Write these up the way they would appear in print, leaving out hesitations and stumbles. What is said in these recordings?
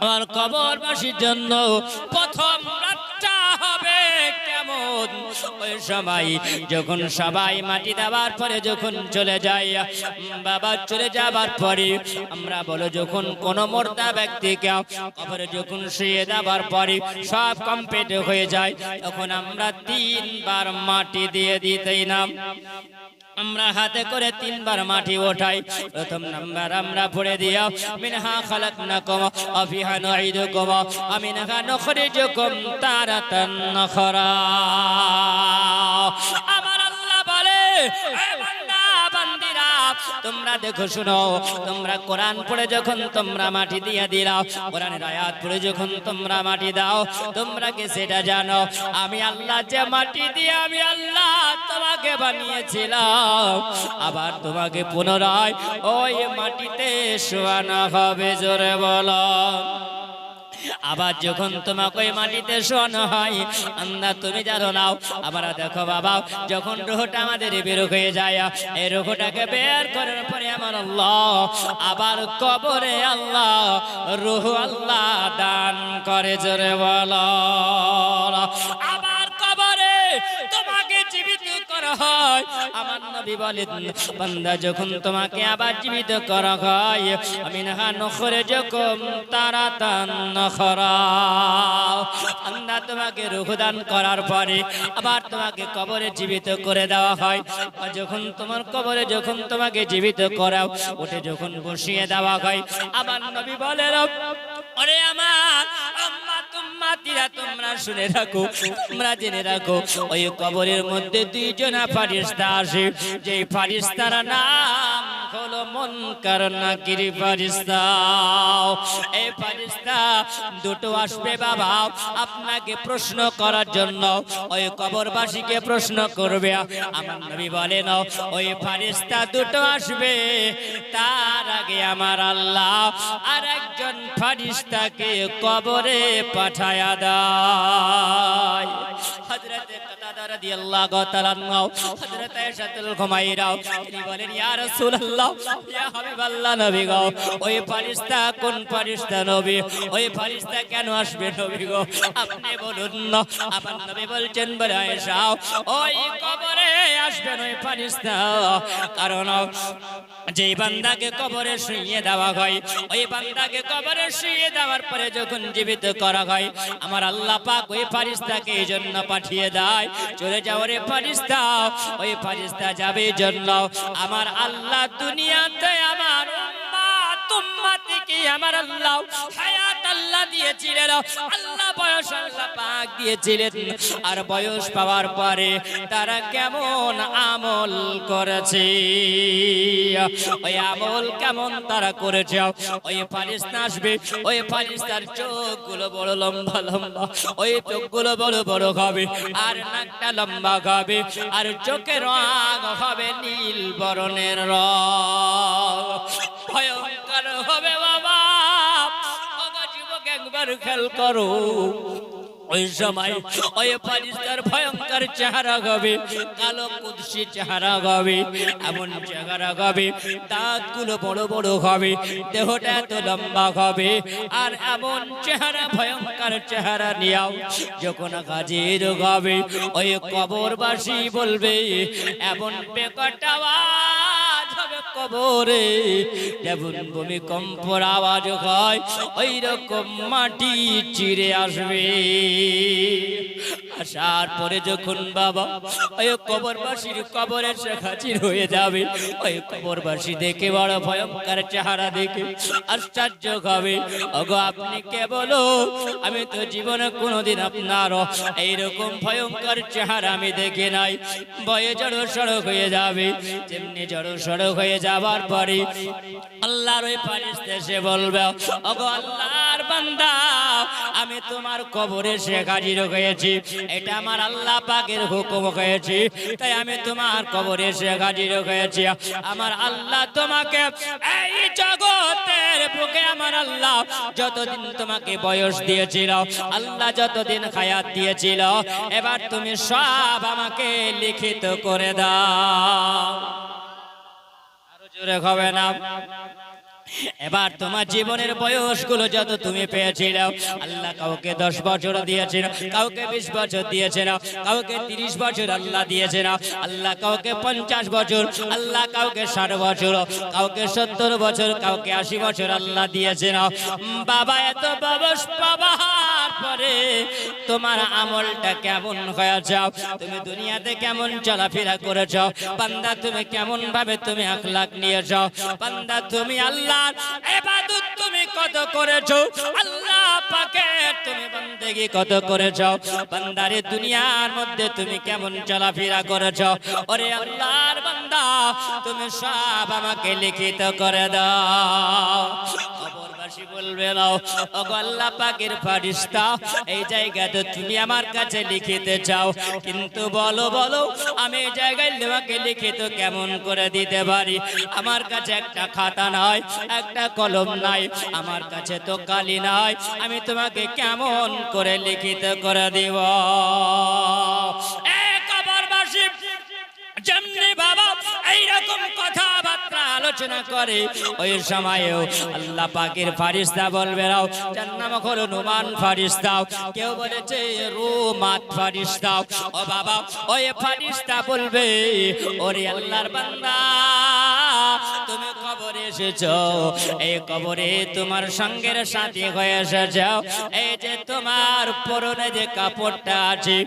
আমার কবরবাসীর জন্য প্রথম রাতটা হবে কেমন? ওই সময় যখন সবাই মাটি দেওয়ার পরে যখন চলে যায়, বাবা চলে যাবার পরে আমরা বলো যখন কোন মর্দা ব্যক্তিকে কবরে যখন শুয়ে দেওয়ার পরে সব কমপ্লিট হয়ে যায়, তখন আমরা 3 বার মাটি দিয়ে দিতেই না। আমরা হাতে করে 3 বার মাটি ওঠাই। প্রথম নাম্বার আমরা পড়ে দিয়া মিনহা খালাকনাকুম ওয়া ফিহা নুঈদুকুম ওয়া মিনহা নুখরিজুকুম তারাতান উখরা। আমার আল্লাহ বলে, এ বান্দা বান্দিরা তোমরা দেখো শুনো, তোমরা কোরআন পড়ে যখন তোমরা মাটি দিয়ে দিলাও, কোরআনের আয়াত পড়ে যখন তোমরা মাটি দাও, তোমরা কি সেটা জানো আমি আল্লাহ যে মাটি দিয়ে আমি আল্লাহ তোমাকে বানিয়েছিলাম, আবার তোমাকে পুনরায় ওই মাটিতে শোয়ানো হবে। জোরে বলো। আবার যখন তোমাকে ওই মাটিতে শোয়ানো হয়, আল্লাহ তুমি জানো নাও। আবার দেখো বাবা, যখন রূহটা আমাদের বের হয়ে যায়, এই রূহটাকে বের করার পরে আমার আল্লাহ আবার কবরে আল্লাহ রূহ আল্লাহ দান করে। জোরে বলো। আবার কবরে তোমাকে জীবিত করা হয়। আমার নবী বলেন, বান্দা যখন তোমাকে আবার জীবিত করা হয়, মিনহা নুখরিজুকুম তারাতান উখরা, বান্দা তোমাকে রূহ দান করার পরে আবার তোমাকে কবরে জীবিত করে দেওয়া হয়। আর যখন তোমার কবরে যখন তোমাকে জীবিত করাও ওঠে যখন বসিয়ে দেওয়া হয়, আমার নবী বলেন, ওরে আমার আম্মা তুম্মাতিরা তোমরা শুনে রাখো, তোমরা জেনে রাখো, ওই কবরের মধ্যে 2 জনা ফেরেশতা আসে, যেই ফেরেশতার নাম হলো মুনকার নাকির ফেরেশতা। এই ফেরেশতা দুটো আসবে বাবা আপনাকে প্রশ্ন করার জন্য, ওই কবরবাসীকে প্রশ্ন করবে। আমার নবী বলেন, ওই ফেরেশতা দুটো আসবে, তার আগে আমার আল্লাহ আরেকজন ফেরেশতাকে কবরে পাঠায়া দেয়। হযরত কাতাদা রাদিয়াল্লাহু তাআলা আনহু, হযরত আয়েশাতুল খুমাইরা তিনি বলেন, ইয়া রাসূলুল্লাহ, ইয়া হাবিবাল্লাহ নবী গো, ওই ফেরেশতা কোন ফেরেশতা নবী? ওই ফেরেশতা কেন আসবে নবী গো? আপনি বলুন না। আমার নবী বলছেন, বলে আয়েশা, ওই কবরে আসবেন ওই ফেরেশতা, কারণ যেই বান্দাকে কবরে শুইয়ে দেওয়া হয়, ওই বান্দাকে কবরে শুইয়ে দেওয়ার পরে যখন জীবিত করা হয়, আমার আল্লাহ পাক ওই ফেরেশতাকে এই জন্য পাঠিয়ে দেয়, চলে যাও রে ফেরেশতা। ওই ফেরেশতা যাবে জন্য আমার আল্লাহ দুনিয়াতে আমার উম্মাত উম্মতিকে আমার আল্লাহ হায়াত আল্লাহ দিয়েছিলেন, আল্লাহ বয়স আল্লাহ পাক দিয়েছিলেন। আর বয়স পাওয়ার পরে তারা কেমন আমল করেছে, ওই আমল কেমন তারা করেছে, ওই ফেরেশতা আসবে, ওই ফেরেশতার চোখগুলো বড় লম্বা লম্বা, ওই চোখগুলো বড় বড় হবে, আর নাকটা লম্বা হবে, আর চোখের রং হবে নীল বরণের রং, ভয়ঙ্কর হবে বাবা। যুবক একবার খেয়াল করো, ওই সময় ওই ফেরেশতার ভয়ঙ্কর চেহারা হবে, কালো কুদসি চেহারা হবে, এমন চেহারা হবে, দাঁতগুলো বড় বড় হবে, দেহটা এত লম্বা হবে, আর এমন চেহারা ভয়ঙ্কর চেহারা নিয়েও যখন হাজির হবে, ওই কবরবাসী বলবে, এমন বেকট আওয়াজ হবে কবরে, যেমন ভূমিকম্পর আওয়াজ হয়, ওই রকম মাটি চিরে আসবে। আসার পরে যখন বাবা ওই কবরবাসীর কবরে সে হাজির হয়ে যাবে, ওই কবরবাসী দেখে বড় ভয়ঙ্কর চেহারা দেখে আশ্চর্য হবে, ওগো আপনি কে বলো, আমি তো জীবনে কোনোদিন আপনার এইরকম ভয়ঙ্কর চেহারা আমি দেখি নাই। ভয়ে জড়ো সড়ক হয়ে যাবে, যেমনি জড়ো সড়ক হয়ে যাবার পরে আল্লাহর ওই ফেরেশতা এসে বলবে, ওগো আল্লাহর বান্দা, আমি তোমার কবরে সে হাজির হয়েছি, এটা আমার আল্লাহ পাকের হুকুম হয়েছে, তাই আমি তোমার কবরে সে হাজির হয়েছি। আমার আল্লাহ তোমাকে এই জগতের বুকে আমার আল্লাহ যতদিন তোমাকে বয়স দিয়েছিল, আল্লাহ যতদিন হায়াত দিয়েছিল, এবার তুমি সব আমাকে লিখিত করে দাও। আরো জোরে হবে না? এবার তোমার জীবনের বয়সগুলো যত তুমি পেয়েছিলে, আল্লাহ কাউকে 10 বছর দিয়েছেন, কাউকে 20 বছর দিয়েছেন, কাউকে 30 বছর আল্লাহ দিয়েছেন, আল্লাহ কাউকে 50 বছর, আল্লাহ কাউকে 60 বছর, কাউকে 70 বছর, কাউকে 80 বছর আল্লাহ দিয়েছেন। বাবা এত বয়স পাবার পরে তোমার আমলটা কেমন হয়েছে, তুমি দুনিয়াতে কেমন চলাফেরা করেছ, বান্দা তুমি কেমন ভাবে তুমি আখলাক নিয়েছ, বান্দা তুমি আল্লাহ ইবাদত তুমি কত করেছো, আল্লাহ পাকের তুমি বন্দেগি কত করেছো, বান্দারে দুনিয়ার মধ্যে তুমি কেমন চলাফেরা করেছো, ওরে আল্লাহর বান্দা তুমি সব আমাকে লিখিত করে দাও। কবরবাসী বলবে নাও, ওগো আল্লাহ পাকের ফেরেশতা, এই জায়গাতে তুমি আমার কাছে লিখিতে চাও, কিন্তু বলো বলো আমি এই জায়গায় তোমাকে লিখিত কেমন করে দিতে পারি? আমার কাছে একটা খাতা নয়, একটা কলম নাই, আমার কাছে তো কালি নাই, আমি তোমাকে কেমন করে লিখিত করে দিব? কবরবাসী যেমনি বাবা এইরকম কথাবার্তা আলোচনা করে, ওই সময়ও আল্লাহ পাকের ফেরেশতা বলবে নাও, যার নাম হলো নুমান ফেরেশতা, কেউ বলেছে রুমাত ফেরেশতা। ও বাবা ওই ফেরেশতা বলবে, ওরে আল্লাহর বান্দা তুমি কবরে এসেছো, এই কবরে তোমার সঙ্গের সাথী হয়ে এসেছো, এই যে তোমার পরনে যে কাপড়টা আছে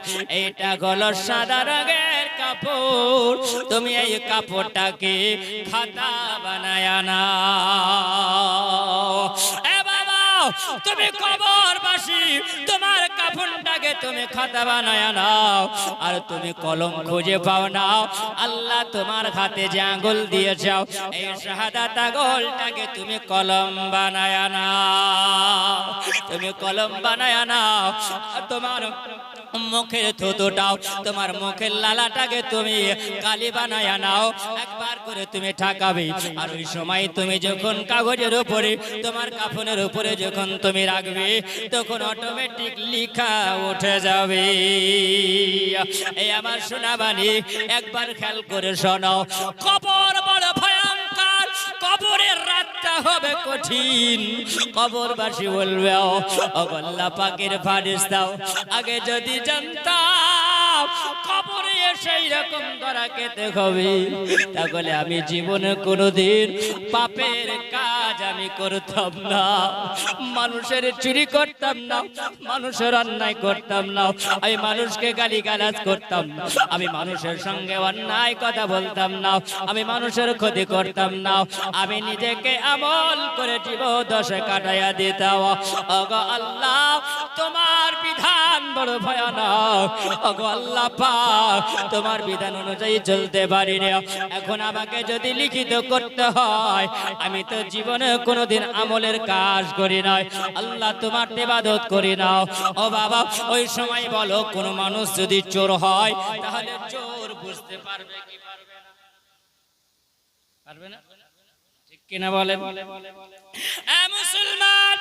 এইটা হলো সাদা রঙের কাপড়, তুমি এই কাপড়টাকে খাতা বানায়া নাও। এ বাবা তুমি কবরবাসী তোমার কাফনটাকে তুমি খাতা বানায়া নাও, আর তুমি কলম খুঁজে পাও নাও, আল্লাহ তোমার হাতে যে আঙ্গুল দিয়েছো এই শাহাদাত আঙ্গুলটাকে তুমি কলম বানায়া নাও, তুমি কলম বানায়া নাও। তোমার মুখের থুতুটাও, তোমার মুখের লালাটাকে তুমি কালি বানায়া নাও, একবার করে তুমি ঠাকাবে। আর ওই সময় তুমি যখন কাগজের উপরে তোমার কাফনের উপরে যখন তুমি রাখবে, তখন অটোমেটিক লিখা উঠে যাবে। এই আমার শোনাবানি একবার খেয়াল করে শোনো, কবর বড় ভয়ঙ্কর, কবরের রাতটা হবে কঠিন। কবরবাসী বলবে, ও আল্লাহ পাকের ফেরেশতা, আগে যদি জানতাম কবরে সেই রকম ধরা খেতে হবে, তাহলে আমি জীবনে কোনোদিন পাপের কাজ আমি করতাম না, মানুষের চুরি করতাম না, মানুষের অন্যায় করতাম না, আমি মানুষকে গালিগালাজ করতাম না, আমি মানুষের সঙ্গে অন্যায় কথা বলতাম না, আমি মানুষের ক্ষতি করতাম না, আমি নিজেকে আমল করে জীবদশা কাটাইয়া দিতাম। ওগো আল্লাহ তোমার বিধান বড় ভয়ানক, ওগো আল্লাহ পাক তোমার বিধান অনুযায়ী চলতে পারি না। এখন আমাকে যদি লিখিত করতে হয়, আমি তো জীবনে কোনোদিন আমলের কাজ করি নাই, আল্লাহ তোমার ইবাদত করি না। ও বাবা ওই সময় বলো, কোন মানুষ যদি চোর হয় তাহলে চোর বুঝতে পারবে কি পারবে না? পারবে না, ঠিক কিনা বলে? মুসলমান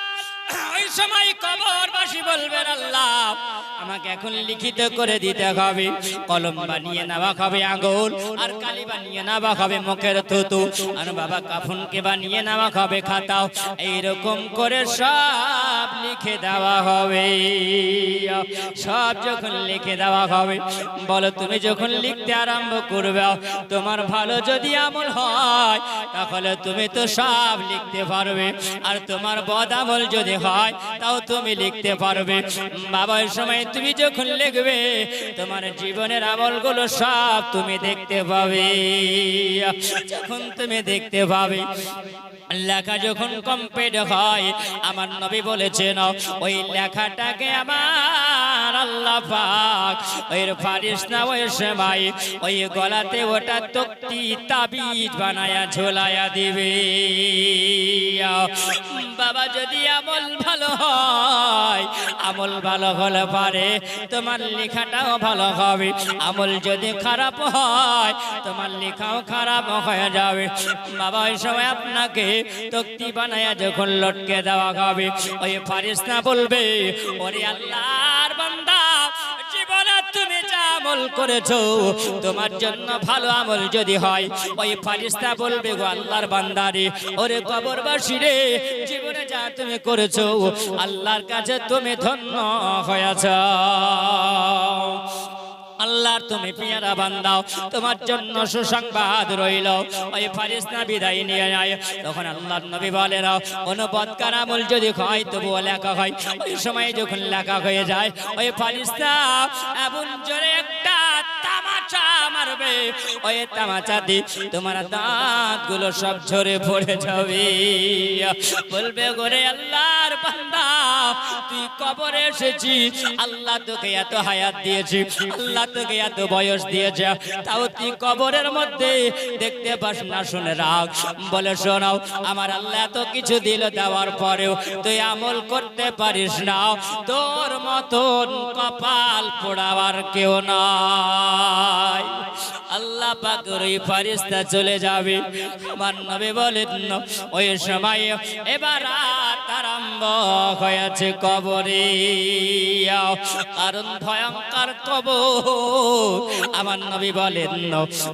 ওই সময় কবরবাসী বলবেন, আল্লাহ আমাকে এখন লিখিত করে দিতে হবে, কলম বানিয়ে নেওয়া হবে আঙ্গুল, আর কালি বানিয়ে নেওয়া হবে মুখের থুতু, আর বাবা কাফনকে বানিয়ে নেওয়া হবে খাতা, এইরকম করে সব লিখে দেওয়া হবে। সব যখন লিখে দেওয়া হবে, বলো তুমি যখন লিখতে আরম্ভ করবে, তোমার ভালো যদি আমল হয় তাহলে তুমি তো সব লিখতে পারবে, আর তোমার বদ আমল যদি হয় তাও তুমি লিখতে পারবে। বাবার সময় তুমি যখন লিখবে, তোমার জীবনের আমলগুলো সব তুমি দেখতে পাবে। যখন তুমি দেখতে পাবে, লেখা যখন কমপ্লিট হয়, আমার নবী বলেছেন ওই লেখাটাকে আমার আল্লাহ পাক ওই ফেরেশতা ওই সময় ওই গলাতে ওটা তক্তি তাবিজ বানায়া ঝোলায়া দিবে। বাবা যদি আমল ভালো হয়, আমল ভালো হলে পারে তোমার লেখাটাও ভালো হবে, আমল যদি খারাপ হয় তোমার লেখাও খারাপ হয়ে যাবে। বাবা ওই সময় আপনাকে তক্তি বানায়া যখন লটকে দেওয়া হবে, ওই ফেরেশতা বলবে, ওরে আল্লাহর বান্দা, জীবনে তুমি যা আমল করেছো, তোমার জন্য ভালো আমল যদি হয়, ওই ফারিস্তা বলবে গো আল্লাহর বান্দারে, ওরে কবরবাসী রে, জীবনে যা তুমি করেছো আল্লাহর কাছে তুমি ধন্য হয়েছো। আল্লাহর তুমি পেয়ারা বান্দাও, তোমার জন্য সুসংবাদ রইল। ওই ফারিস্তা বিদায় নিয়ে যায়। তখন আল্লাহর নবী বলেন, কোন বদকার আমল যদি হয় তবুও লেখা হয়। ওই সময় যখন লেখা হয়ে যায়, ওই ফারিস্তা এমন জোরে একটা তামাচা মারবে, ওই তামাচা দিয়ে তোমার দাঁতগুলো সব ঝরে পড়ে যাবে। বলবে গোরে আল্লাহর বান্দা, তুই কবরে এসেছিস, আল্লাহ তোকে এত হায়াত দিয়েছে, আল্লাহ তোকে এত বয়স দিয়েছে, তাও তুই কবরের মধ্যে দেখতে পাস না। শুনে রাখ, বলে শোনাও, আমার আল্লাহ এত কিছু দিল, দেওয়ার পরেও তুই আমল করতে পারিস না। তোর মতন কপাল পোড়াবার কেউ নাই। আল্লাহ পাকের ওই ফারিস্তা চলে যাবে। আমার নবী বলেন, ওই সময় এবার রাত আরম্ভ হয়েছে কবরে, কারণ ভয়ঙ্কর কবর। আমার নবী বলেন,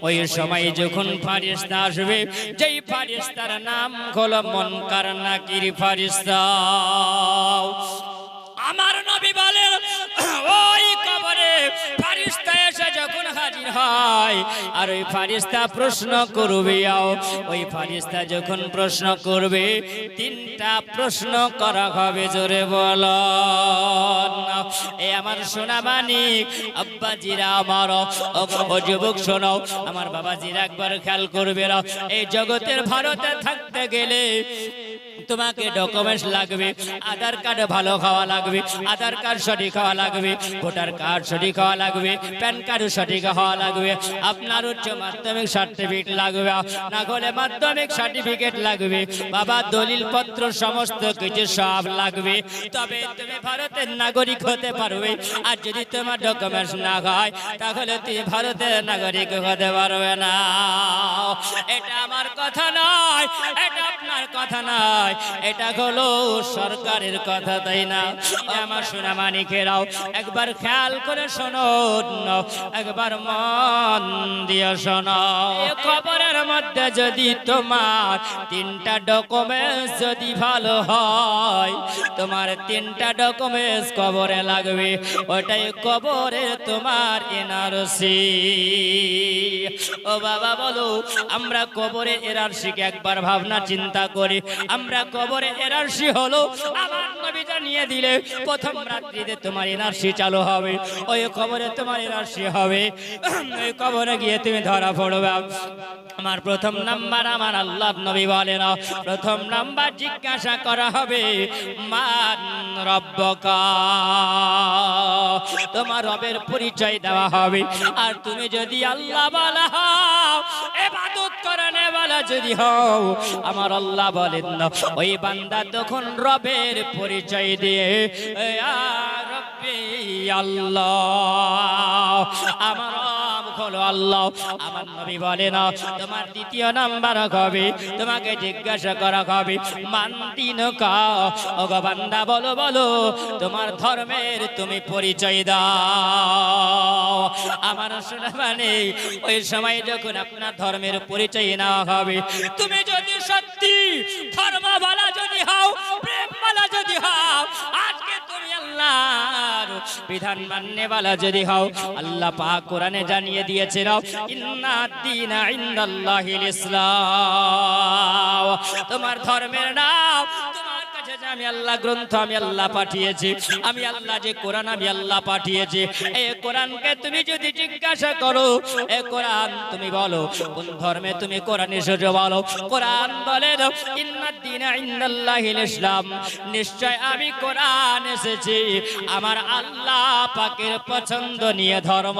ওই সময় যখন ফারিস্তা আসবে, যেই ফারিস্তার নাম হলো মুনকার নাকির ফারিস্তা, আমার নবী বলেন, ওই কবরে ফারিস্তা এসে যখন হাজির হয়, আর ওই ফারিস্তা প্রশ্ন করবে, ওই ফারিস্তা যখন প্রশ্ন করবে, তিনটা প্রশ্ন করা হবে। জোরে বলো, এ আমার সোনা মানিক আব্বাজিরা, আমার ও যুবক শোনাও, আমার বাবাজিরা একবার খেয়াল করবে না। এই জগতের ভারতে থাকতে গেলে তোমাকে ডকুমেন্টস লাগবে, আধার কার্ড ভালো খাওয়া লাগবে, আধার কার্ড সঠিক হওয়া লাগবে, ভোটার কার্ড সঠিক হওয়া লাগবে, প্যান কার্ড সঠিক হওয়া লাগবে, আপনার উচ্চ মাধ্যমিক সার্টিফিকেট লাগবে, না হলে মাধ্যমিক সার্টিফিকেট লাগবে, বাবা দলিল পত্র সমস্ত কিছু সব লাগবে, তবে তুমি ভারতের নাগরিক হতে পারবে। আর যদি তোমার ডকুমেন্টস না হয়, তাহলে তুমি ভারতের নাগরিক হতে পারবে না। এটা আমার কথা নয়, এটা আপনার কথা নয়, এটা হলো সরকারের কথা, তাই না? আমার সোনা মানিকেরাও একবার খেয়াল করে শোনো, একবার মন দিয়ে শোনো। খবরের মধ্যে যদি তোমার তিনটা ডকুমেন্টস যদি ভালো হয়, তোমার তিনটা ডকুমেন্টস কবরে লাগবে, ওটাই কবরে তোমার এনআরসি। ও বাবা বলো, আমরা কবরে এনআরসিকে একবার ভাবনা চিন্তা করি। আমরা কবরে এনআরসি হলো, আমার নবী জানিয়ে দিলে প্রথম রাত্রিতে তোমার এনআরসি চালু হবে, ওই কবরে তোমার এনআরসি হবে। ওই কবরে গিয়ে তুমি ধরা পড়বে। আমার প্রথম নাম্বার, আমার আল্লাহর নবী বলেন, প্রথম নাম্বার জিজ্ঞাসা করা হবে, মান রব্বকা, তোমার রবের পরিচয় দেওয়া হবে। আর তুমি যদি আল্লাহ বলা হও, ইবাদত করনে বলা যদি হও, আমার আল্লাহ বলেন, ওই বান্দা তখন রবের পরিচয় দিয়ে, ইয়া রব্বি আল্লাহ, আমার রব হলো আল্লাহ। আমার নবী বলেন, তোমার দ্বিতীয় নাম্বার হবে, তোমাকে জিজ্ঞাসা করা হবে, মান দীনুকা, ওগো বান্দা বলো বলো, তোমার ধর্মের তুমি পরিচয় দাও। আমার শোনা মানে, ওই সময় যখন আপনার ধর্মের পরিচয় নেওয়া হবে, তুমি যদি সত্যি ধর্মওয়ালা যদি হও, প্রেমওয়ালা যদি হও, আজকে তুমি আল্লাহর বিধান মাননেওয়ালা যদি হও, আল্লাহ পাক কোরআনে জানিয়ে দিয়েছেন, ইন্নাদ দীনা ইনদাল্লাহিল ইসলাম, তোমার ধর্মের নাম, তোমার কাছে যে আমি আল্লাহ গ্রন্থ আমি আল্লাহ পাঠিয়েছি, আমি আল্লাহ যে কোরআন আমি আল্লাহ পাঠিয়েছি, এই কোরআনকে তুমি যদি জিজ্ঞাসা করো, এই কোরআন তুমি বলো কোন ধর্মে তুমি কোরআন এসেছো, বলো কোরআন বলে ইন্নাদ দীনা ইনদাল্লাহিল ইসলাম, নিশ্চয় আমি কোরআন এসেছি আমার আল্লাহ পাকের পছন্দনীয় ধর্ম,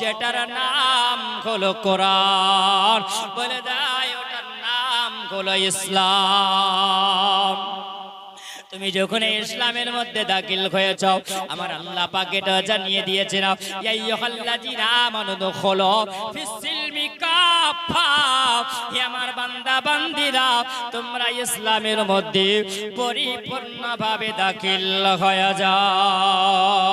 যেটার নাম হলো কোরআন, বলে দেয় ওটার নাম হলো ইসলাম। তুমি যখন ইসলামের মধ্যে দাখিল হয়েছ, আমার আল্লাহ পাক এটা জানিয়ে দিয়েছেন, ইয়া আইয়ুহাল্লাযীনা আমানু দুখুলু ফিস-সিলমি কাফা, হে আমার বান্দা বান্দীরা, তোমরা ইসলামের মধ্যে পরিপূর্ণভাবে দাখিল হয়ে যাও।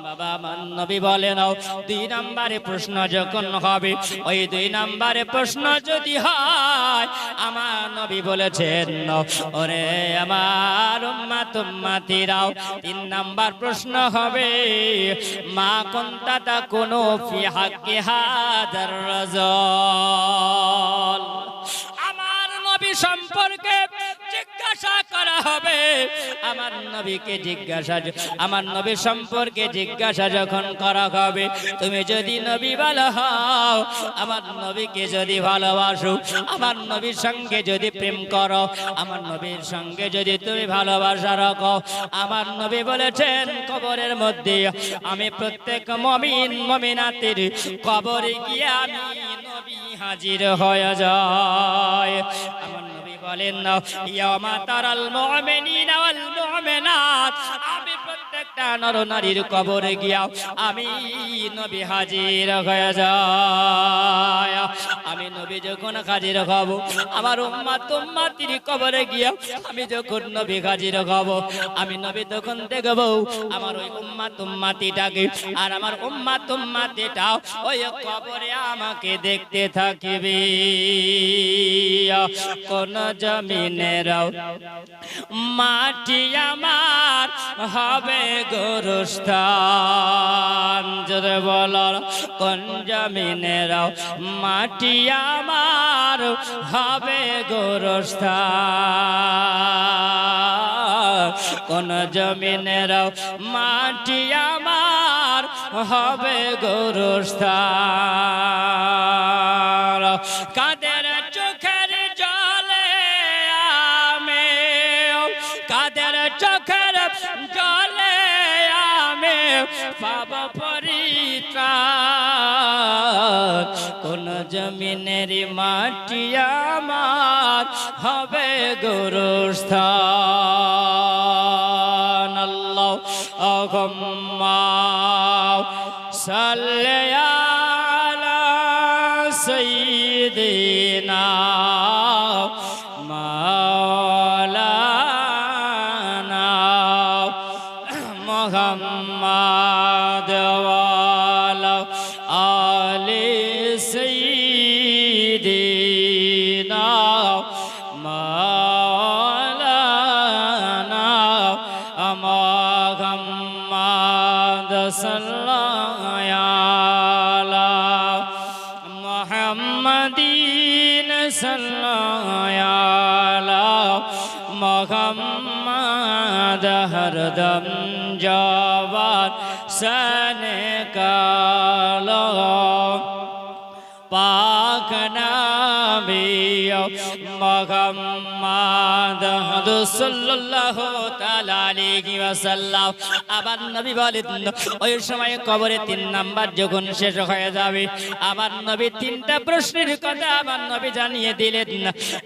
বাবা আমার আমার নবী বলেন 2 নম্বরে প্রশ্ন যখন হবে, ওই 2 নম্বরে প্রশ্ন যদি হয়, আমার নবী বলেছেন ওরে আমার উম্মত উম্মতিরাও, 3 নম্বর প্রশ্ন হবে মা কুনতা তাকুনু ফি হাক্কি হাদার রাজুল। আমার নবী সম্পর্কে জিজ্ঞাসা করা হবে। আমার নবীকে জিজ্ঞাসা, আমার নবী সম্পর্কে জিজ্ঞাসা যখন করা হবে, তুমি যদি নবী ভালো হও, আমার নবীকে যদি ভালোবাসো, আমার নবীর সঙ্গে যদি প্রেম করো, আমার নবীর সঙ্গে যদি তুমি ভালোবাসা রাখো, আমার নবী বলেছেন কবরের মধ্যে আমি প্রত্যেক মুমিন মুমিনাতের কবরে গিয়ে আমি নবী হাজির হয়ে যায়। আমার নবী বলেন না ইয়ামা তারাল মুমিনিনা ওয়াল মুমিনাত, আমি প্রত্যেকটা নর নারীর কবরে গিয়া আমি নবী হাজির হয়ে যায়। আমি নবী যখন হাজির হব, আমার উম্মত উম্মতির কবরে গিয়া আমি যখন নবী হাজির হব, আমি নবী তখন দেখব আমার ওই উম্মত উম্মতিটাকে, আর আমার উম্মত উম্মতিটাও ওই কবরে আমাকে দেখতে থাকবে। কোন জমিনের মাটি আমার হবে গোরস্থান, জোরে বলো কোন জমিনের মাটি আমার হবে গোরস্থান, কোন জমিনের মাটি আমার হবে গোরস্থান। কাদের চোখের জলে আমি, কাদের চোখের জলে আমি পাব পরিত্রাণ, কোন জমিনের মাটি আমার হবে গোরস্থান। আল্লাহুম্মা সাল্লি আলা সাইয়্যিদিনা মাওলানা মুহাম্মদ ওয়া আলা আলি সাইয়্যিদিনা মাওলানা মুহাম্মদ সাল্লাল্লাহু আলা মুহাম্মাদিন সাল্লাল্লাহু আলা মুহাম্মদ হরদম জবান সনে কালো পাক নবী মুহাম্মদ সাল্লাল্লাহু তাআলা আলাইহি ওয়াসাল্লাম। আবার নবী বলেন ওই সময় কবরে 3 নাম্বার যখন শেষ হয়ে যাবে, আমার নবী 3টা প্রশ্নের কথা আমার নবী জানিয়ে দিলেন।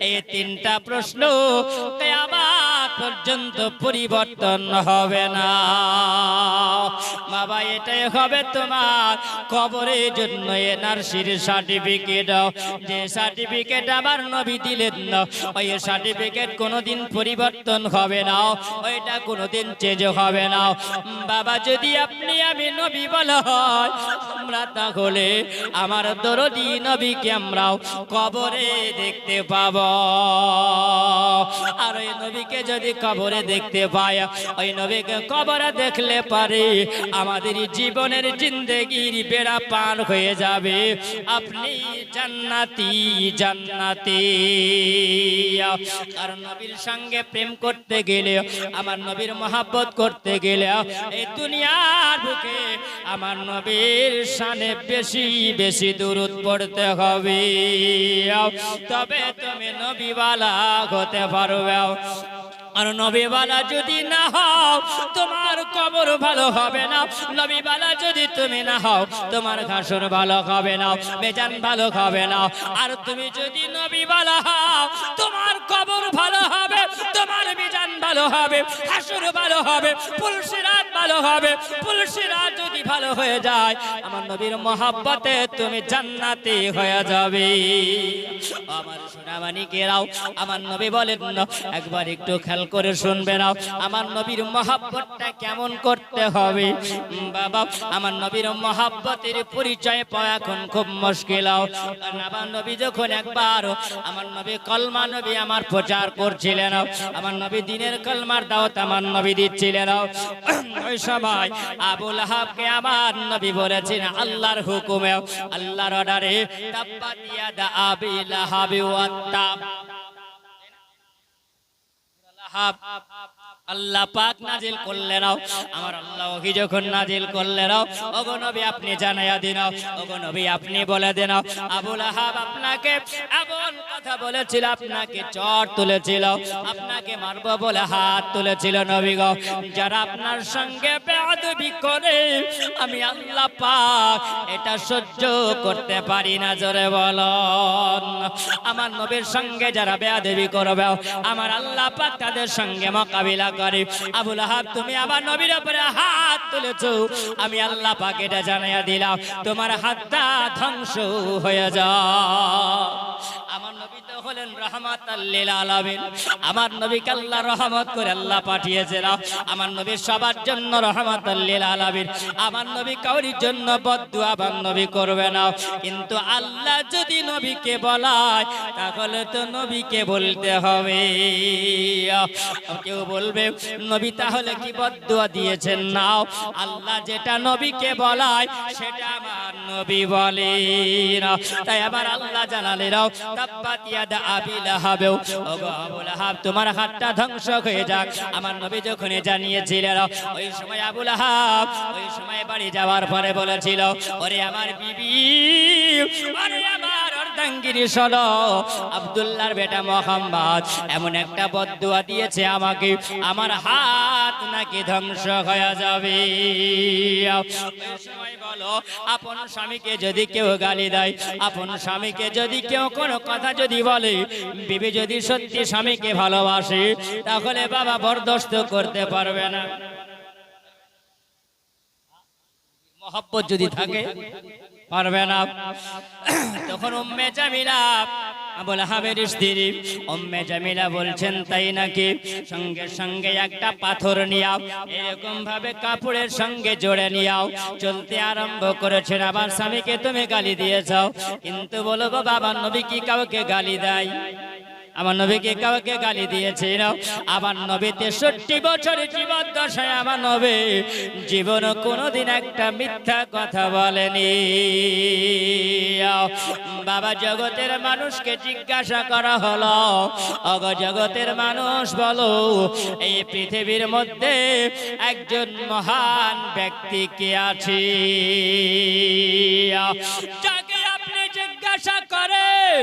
এই 3টা প্রশ্ন কিয়ামত পর্যন্ত পরিবর্তন হবে না। বাবা এটাই হবে তোমার কবরের জন্য এনআরসির সার্টিফিকেট, যে সার্টিফিকেট আমার নবী দিলেন না, ওই সার্টিফিকেট কোনোদিন পরিবর্তন হবে না, ওইটা কোনোদিন চেঞ্জ হবে না। বাবা যদি আপনি আমি নবী বলা হয়, আমরা তাহলে আমার দরদি নবীকে আমরাও কবরে দেখতে পাব। আর ওই নবীকে যদি কবরে দেখতে পাই, ওই নবীকে কবরে দেখলে পারে আমাদের জীবনের জিন্দেগির বেড়া পার হয়ে যাবে। আপনি জান্নাতি জান্নাতি। আর নবীর সঙ্গে প্রেম করতে গেলে, আমার নবীর মহব্বত করতে গেলে এই দুনিয়ার বুকে আমার নবীর শানে বেশি বেশি দুরূদ পড়তে হবে, তবে তুমি নবীওয়ালা হতে পারবে। আর নবীওয়ালা যদি না হও তোমার কবর ভালো হবে না, নবীওয়ালা যদি তুমি না হও তোমার হাসর ভালো হবে না, বেজান ভালো হবে না। আর তুমি যদি নবীওয়ালা হও তোমার কবর ভালো হবে, তোমার বেজান ভালো হবে, হাসর ভালো হবে, পুলসিরাত ভালো হবে। পুলসিরাত যদি ভালো হয়ে যায়, আমার নবীর মহব্বতে তুমি জান্নাতি হয়ে যাবে। আমার সোনামানিকেরাও, আমার নবী বলেন একবার একটু খেয়াল করে শুনবে নাও, আমার নবীর মহব্বতটা কেমন করতে হবে। বাবা, আমার নবীর মহব্বতের পরিচয় পাওয়া এখন খুব মুশকিল। আমার নবী যখন একবার, আমার নবী কলমা নবী আমার প্রচার করছিলেন, আমার নবী দিনের কলমার দাওয়াত আমার নবী দিচ্ছিলেন, ওই সময় আবু লাহাবকে আমার নবী বলেছেন আল্লাহর হুকুমে, আল্লাহর অর্ডারে, তাব্বাত ইয়াদা আবি লাহাবি ওয়া তাব। আল্লাহ পাক নাজিল করলেন, আমার আল্লাহ ওহী যখন নাজিল করলেন, ওগো নবী আপনি জানাইয়া দিন, ওগো নবী আপনি বলে দেন, আবু লাহাব আপনাকে এমন কথা বলেছিল, আপনাকে চট তুলেছিল, আপনাকে মারব বলে হাত তুলেছিল। নবী গো, যারা আপনার সঙ্গে বেয়াদবি করে আমি আল্লাহ পাক এটা সহ্য করতে পারি না। জোরে বলুন, আমার নবীর সঙ্গে যারা বেয়াদবি করবে আমার আল্লাহ পাক তাদের সঙ্গে মোকাবিলা করে। আবু লাহাব তুমি আমার নবীর উপরে হাত তুলেছো, আমি আল্লাহ পাক এটা জানাইয়া দিলাম, তোমার হাতটা ধ্বংস হয়ে যাও। আমার নবী তো হলেন রাহমাতাল লিল আলামিন, আমার নবীকে আল্লাহ রহমত করে আল্লাহ পাঠিয়েছেন, আমার নবী সবার জন্য রহমাতাল লিল আলামিন। আমার নবী কাউরির জন্য বদদুয়া আমার নবী করবে না, কিন্তু আল্লাহ যদি নবীকে বলায় তাহলে তো নবীকে বলতে হবে। কেউ বলবে নবী তাহলে কি বদদুয়া দিয়েছেন? নাও, আল্লাহ যেটা নবীকে বলায় সেটা আমার নবী বলে না। তাই আবার আল্লাহ জানালেন তাব্বাত ইয়াদা আবি লাহাব, ওগো আবু লাহাব তোমার হাতটা ধ্বংস হয়ে যাক। আমার নবী যখন জানিয়েছিলেন, ওই সময় আবু লাহাব ওই সময় বাড়ি যাওয়ার পরে বলেছিল, ওরে আমার বিবি, ওরে আমার অর্ধাঙ্গিনী শোনো, আব্দুল্লাহর বেটা মুহাম্মদ এমন একটা বদদুয়া দিয়েছে আমাকে, আমার হাত নাকি ধ্বংস হয়ে যাবে। ওই সময় বলো, আপন স্বামীকে যদি কেউ গালি দেয়, আপন স্বামীকে যদি কেউ কোনো কথা যদি বলে, বিবি যদি সত্যি স্বামীকে ভালোবাসে তাহলে বাবা বরদাস্ত করতে পারবে না। মহব্বত যদি থাকে পারবে না। তখন উম্মে জামিলা, আবু লাহাবের স্ত্রী উম্মে জামিলা বলছেন তাই নাকি, সঙ্গে সঙ্গে একটা পাথর নিয়াও, এরকম ভাবে কাপড়ের সঙ্গে জোড়ে নিয়াও, চলতে আরম্ভ করেছেন। আবার স্বামীকে তুমি গালি দিয়েছ, কিন্তু বলো গো বাবা, নবী কি কাউকে গালি দেয়? আমার নবীকে কাউকে গালি দিয়েছে? আমার নবী 63 বছর জীবন দশায় আমার নবী জীবন কোনোদিন একটা মিথ্যা কথা বলেনি। বাবা, জগতের মানুষকে জিজ্ঞাসা করা হলো, অগ জগতের মানুষ বলো, এই পৃথিবীর মধ্যে একজন মহান ব্যক্তি কে আছে? যাকে আপনি জিজ্ঞাসা করেন,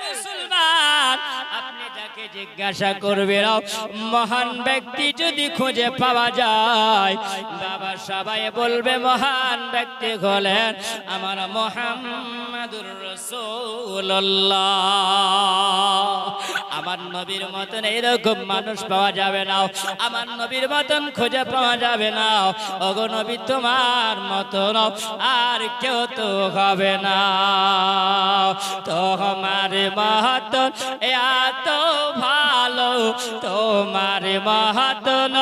মুসলমান, আপনি যাকে জিজ্ঞাসা করবেন মহান ব্যক্তি যদি খুঁজে পাওয়া যায়, বাবা সবাই বলবে মহান ব্যক্তি হলেন আমার মুহাম্মাদুর রাসূলুল্লাহ। আমার নবীর মতন এরকম মানুষ পাওয়া যাবে না, আমার নবীর মতন খুঁজে পাওয়া যাবে না। ওগো নবী, তোমার মতন আর কেউ তো হবে না। তোমার মহতন এত ভালো, তোমার মহতন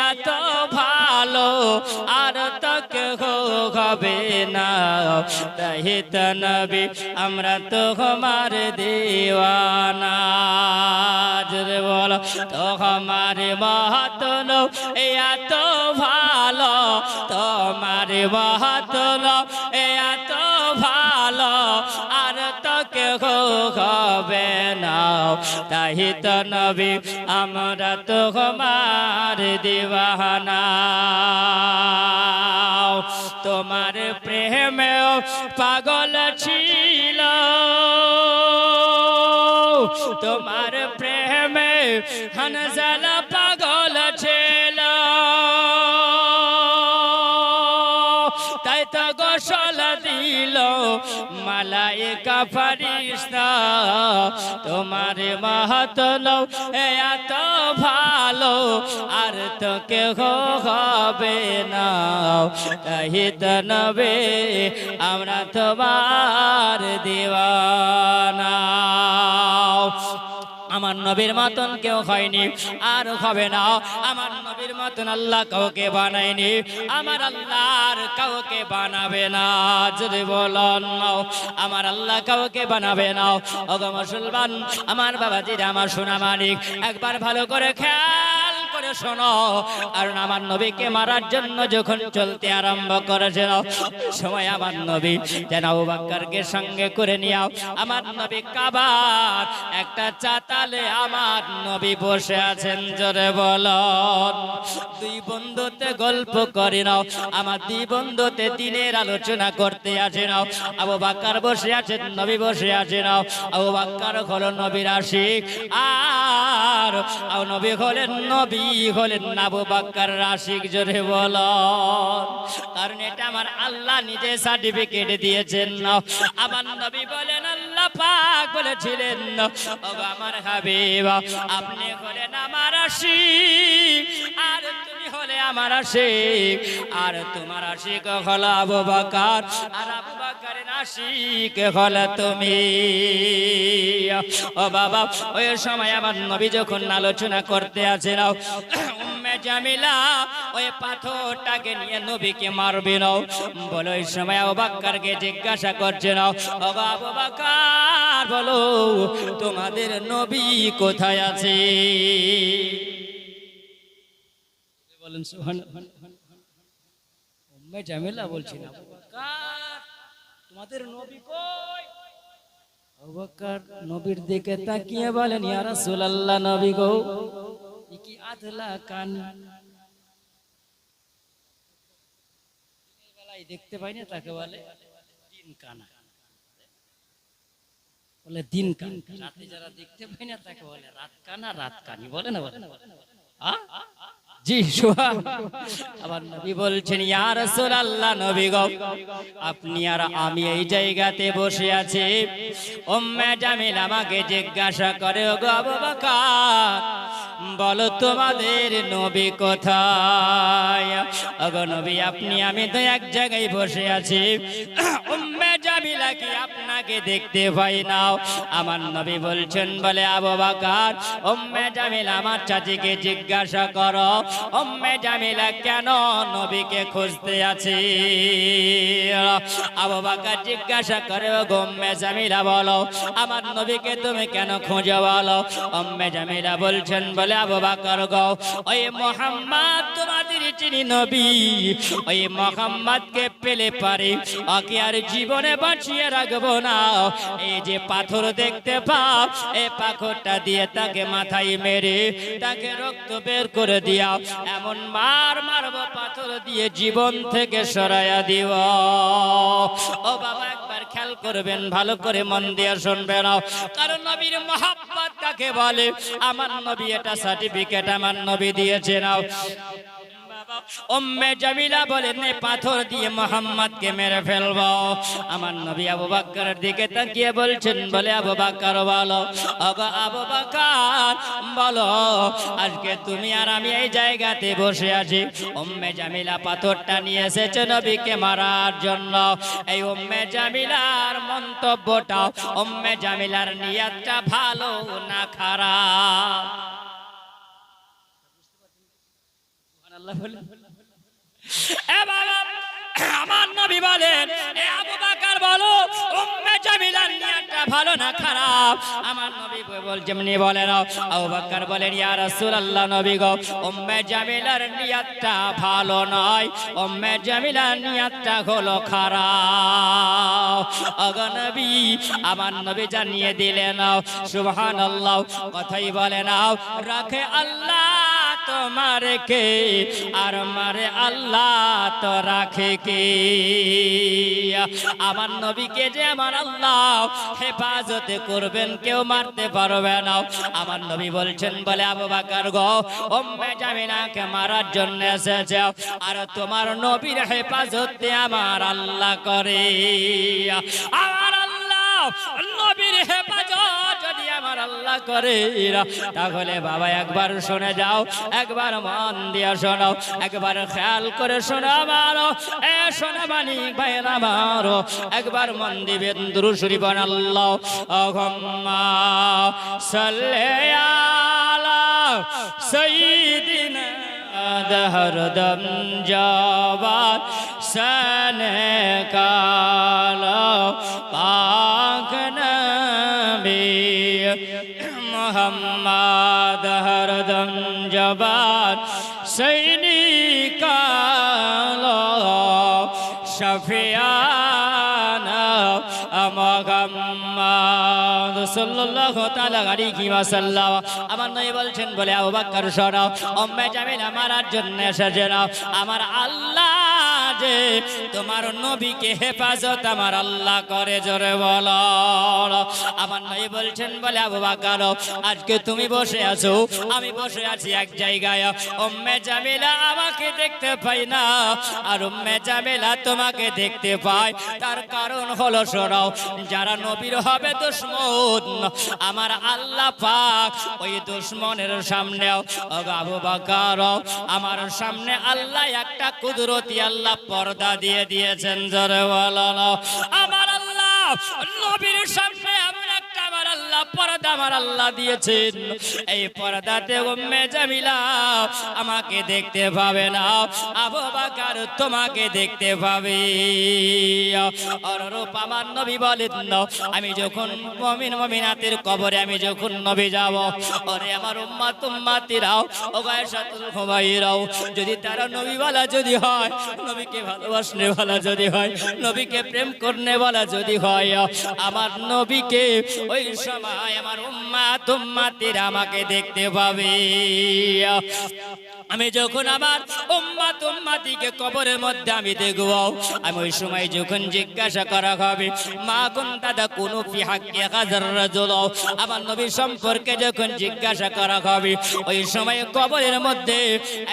এত ভালো আর তো কেউ হবে না। তাই তো নবী আমরা তোমার দেওয়ানা। জোরে বলো, তোমার মহতন এত ভালো, তোমার মহতন এত ভালো আর তো কেউ হবে না। তাই তো নবী আমরা তোমার দিওয়ানা। তোমার প্রেমে পাগল ছিল, তোমার প্রেমে হানজালা পাগল ছিল, তাই তো গোসল রইল মালায়েকা ফেরেশতা তোমার মাহাত্ম এত ভালো আর তো কেউ হবে না তাহিদ নবী আমরা তোমার দিওয়ানা আমার নবীর মতন কেউ হয়নি আর হবে না আমার নবীর মতন আল্লাহ কাউকে বানায়নি আমার আল্লাহর কাউকে বানাবে না যদি বলেন আমার আল্লাহ কাউকে বানাবে না ওগো মুসলমান আমার বাবাজিরা আমার সোনা মানিক একবার ভালো করে খেয়াল করে শোনো আর আমার নবীকে মারার জন্য যখন চলতে আরম্ভ করেছিল সময় আমার নবী যেন আবু বকরকে সঙ্গে করে নিয়ে আমার নবী কাবার একটা চাতালে আমার নবী বসে আছেন জোরে বলুন দুই বন্ধুতে গল্প করে নাও আমার দুই বন্ধুতে দিনের আলোচনা করতে আসে নাও আবু বকর বসে আছেন নবী বসে আছেন আবু বকর হলো নবীর আশিক আর নবী হলেন আবু বকর আশিক জোরে বলুন কারণ এটা আমার আল্লাহ নিজে সার্টিফিকেট দিয়েছেন আমার নবী বলেন আল্লাহ পাক বলেছিলেন ওগো আমার হাবিব আপনি হলেন আমার আশিক আর তুমি হলে আমার আশিক আর তোমার আশিক হলো আবু বকর আর আবু বকরের আশিক হলো তুমি ও বাবা ওই সময় আমার নবী যখন আলোচনা করতে আছেন উম্মে জামিলা ওই পাথরটাকে নিয়ে নবীকে মারবে না বলো ওই সময় আবু বকরকে জিজ্ঞাসা করছে না ও আবু বকর বলো তোমাদের নবী কোথায় আছে বলেন সুবহানাল্লাহ উম্মে জামিলা বলছেন আবু বকর তোমাদের নবী কই আবু বকর নবীর দিকে তাকিয়ে বলেন ইয়া রাসূলুল্লাহ নবী গো কি আধলা কান বেলায় দেখতে পাই না তাকে বলে দিন কানা বলে দিন কান রাতে যারা দেখতে পাই না তাকে বলে রাত কানা রাত কানি বলে না বলে জি আবার নবী বলছেন ইয়া রাসূলুল্লাহ নবী গো আপনি আর আমি এই জায়গাতে বসে আছি উম্মে জামিল আমাকে জিজ্ঞাসা করে ওগো আবু বকর বলো তোমাদের নবী কোথায় ওগো নবী আপনি আমি তো এক জায়গায় বসে আছি উম্মে জামিলা কি আপনাকে দেখতে পাই না আমার নবী বলছেন বলে আবু বকর উম্মে জামিলা আমার চাচিকে জিজ্ঞাসা করো উম্মে জামিলা কেন নবীকে খুঁজতে আছে আবু বকর জিজ্ঞাসা করে ওগো উম্মে জামিলা বলো আমার নবীকে তুমি কেন খুঁজো বলো উম্মে জামিলা বলছেন বলে আবু বকর গো ওই মুহাম্মদ তোমাদের চিনি নবী ওই মুহাম্মদকে পেলে পারে ওকে আর জীবনে বাঁচিয়ে রাখবো না এই যে পাথর দেখতে পাও এই পাথরটা দিয়ে তাকে মাথায় মেরে তাকে রক্ত বের করে দিয়া এমন মারবো পাথর দিয়ে জীবন থেকে সরাইয়া দিব ও বাবা একবার খেয়াল করবেন ভালো করে মন দিয়ে শুনবেন কারণ নবীর মহব্বত কাকে বলে আমার নবী এটা সার্টিফিকেট আমার নবী দিয়েছে নাও উম্মে জামিলা বলেন এই পাথর দিয়ে মুহাম্মদকে মেরে ফেলবো আমার নবী আবু বকরের দিকে তাকিয়ে বলছেন বলে আবু বকর বলো ওগো আবু বকর বলো আজকে তুমি আর আমি এই জায়গাতে বসে আছি উম্মে জামিলা পাথরটা নিয়ে এসেছে নবীকে মারার জন্য এই উম্মে জামিলার মন্তব্যটা উম্মে জামিলার নিয়তটা ভালো না খারাপ আমার নবী বলেন এ আবু বকর বলো উম্মে জামিলার নিয়তটা ভালো না খারাপ আমার নবী যেমনি বলেন আবু বকর বলেন ইয়া রাসূলুল্লাহ নবী গো উম্মে জামিলার নিয়তটা ভালো নয় উম্মে জামিলার নিয়তটা হলো খারাপ ওগো নবী আমার নবী জানিয়ে দিলেন সুবহানাল্লাহ কথাই বলেন রাখে আল্লাহ তো মারে কে, আর মারে আল্লাহ তো রাখে কে। আমার নবীকে যে আমার আল্লাহ হেফাজত করবেন, কেউ মারতে পারবে না। আমার নবী বলছেন, বলে আবু বকর গো, উম্মে জামিলাকে মারার জন্য এসেছে, আর তোমার নবীর হেফাজত আমার আল্লাহ করে। আমার আল্লাহ নবীর হেফাজত যদি আমার আল্লাহ করে, তাহলে বাবা একবার শুনে যাও, একবার মন দিয়ে শোনো, একবার খেয়াল করে শোনো আমার এ শোনা মানিক ভাইয়ের আমার, একবার মন দিবেন দুরূদ শরীফ আল্লাহুম্মা সাল্লি আলা সাইয়্যিদিনা হরদম জবান সনে কালো পাক নবী মুহাম্মদ হরদম জবান সৈনি কালো শফিয়ানা মুহাম্মদ সাল্লাল্লাহু তাআলা আলাইহি ওয়াসাল্লাম। আমার নবী বলছেন, বলে আবু বকর শোনো, উম্মে জামিলা মারার জন্য এসেছে না, আমার আল্লাহ যে তোমার নবীকে হেফাজত আমার আল্লাহ করে, জোরে বলো। আমার নবী বলছেন, বলে আবু বকর আজকে তুমি বসে আছো, আমি বসে আছি এক জায়গায়, উম্মে জামিলা আমাকে দেখতে পাই না, আর উম্মে জামিলা তোমাকে দেখতে পায়। তার কারণ হলো শোনো, যারা নবীর হবে দুশমন, আমার আল্লাহ পাক ওই দুশমনের সামনে আবু বকর আমার সামনে আল্লাহ একটা কুদরতি আল্লাহ পর্দা দিয়ে দিয়েছেন, জোরে বলো। আমার আল্লাহ নবীর সামনে আমার একটা আমার আল্লাহ পর্দা আমার আল্লাহ দিয়েছেন। এই পর্দাতে উম্মে জামিলা আমাকে দেখতে পাবে না, আবু বকর তোমাকে দেখতে পাবে। অনুরূপ আমার নবী বলেন, আমি যখন মুমিন মুমিনাতের কবরে আমি যখন নবী যাব, ওরে আমার উম্মত উম্মতিরাও ও গায়সাতুল হুমাইরাও যদি তারা নবীওয়ালা যদি হয়, নবীকে ভালোবাসনে वाला যদি হয়, নবীকে প্রেম করনে वाला যদি হয়, আমার নবীকে ওই সময় আমার উম্মত উম্মতিরা আমাকে দেখতে পাবে। আমি যখন আমার উম্মত উম্মতিকে কবরের মধ্যে আমি দেখব, আমি ওই সময় যখন জিজ্ঞাসা করা হবে, মা কুনতা তাকুনু ফি হাক্কি হাযার রাজুল, আমার নবী সম্পর্কে যখন জিজ্ঞাসা করা হবে, ওই সময় কবরের মধ্যে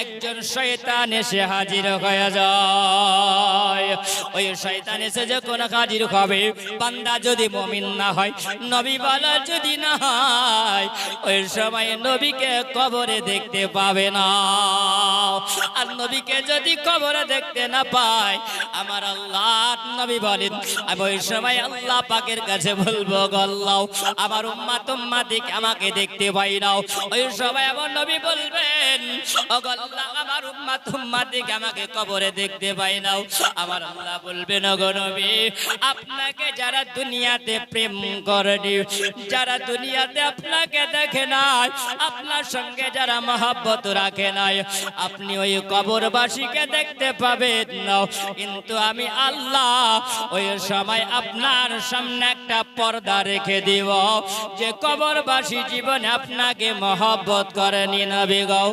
একজন শয়তান এসে হাজির হয়ে যায়। ওই শয়তান এসে যখন হাজির হবে, বান্দা যদি মুমিন না হয়, নবী বলা যদি না হয়, ওই সময় নবীকে কবরে দেখতে পাবে না। আর নবীকে যদি কবরে দেখতে না পায়, আমার আল্লাহ নবী বলেন, আমি ওই সময় আল্লাহ পাকের কাছে বলবো, আল্লাহ আমার উম্মত উম্মতিকে আমাকে দেখতে পাই না। ওই সময় আমার নবী বলবেন, ও আল্লাহ আমার উম্মত উম্মতিকে আমাকে কবরে দেখতে পাই না। আমার আল্লাহ বলবেন, ও নবী আপনাকে যারা দুনিয়াতে প্রেম করেনি, যারা দুনিয়াতে আপনাকে দেখে নাই, আপনার সঙ্গে যারা মহব্বত রাখে নাই, আপনি ওই কবরবাসীকে দেখতে পাবেন না। কিন্তু আমি আল্লাহ ওই সময় আপনার সামনে একটা পর্দা রেখে দিব, যে কবরবাসী জীবনে আপনাকে মহব্বত করেনি নবী গো,